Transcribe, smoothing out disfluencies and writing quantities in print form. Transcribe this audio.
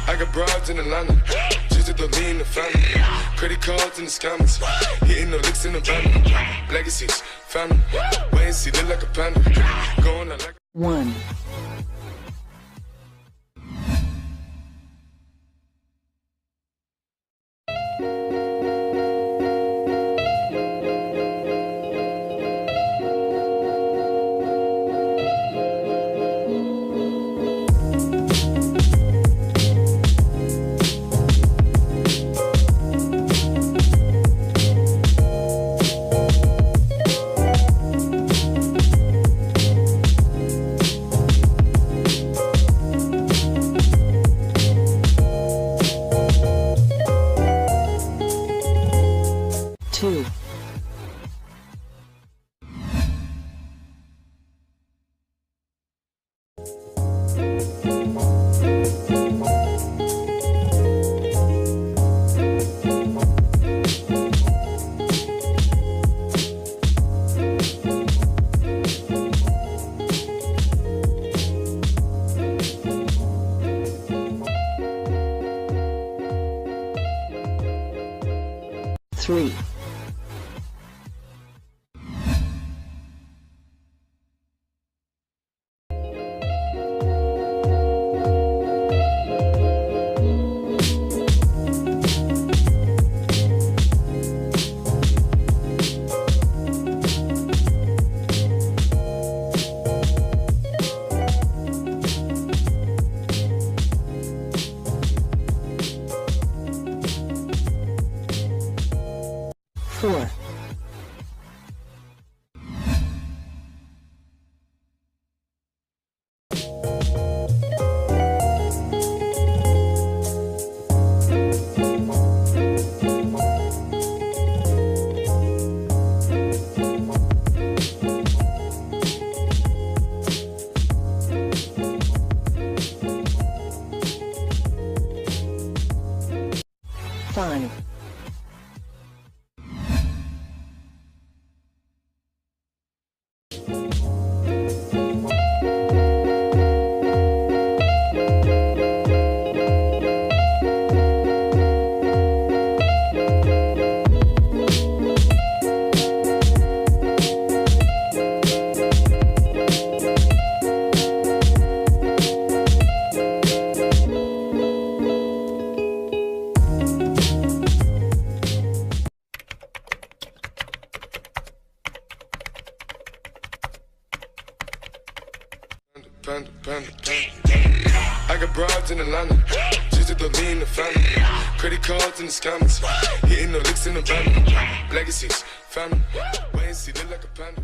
I got broads in Atlanta, just at the lean, the family. Credit cards in the scammers, hitting the licks in the van. Legacies, family, wait and see, look like a panda. Going out like 1. Two. 3. 4. 5. I got broads in Atlanta, just at the lean, the family. Credit cards and the scammers, hitting the licks in the van. Legacies, family, wait and see, look like a panda.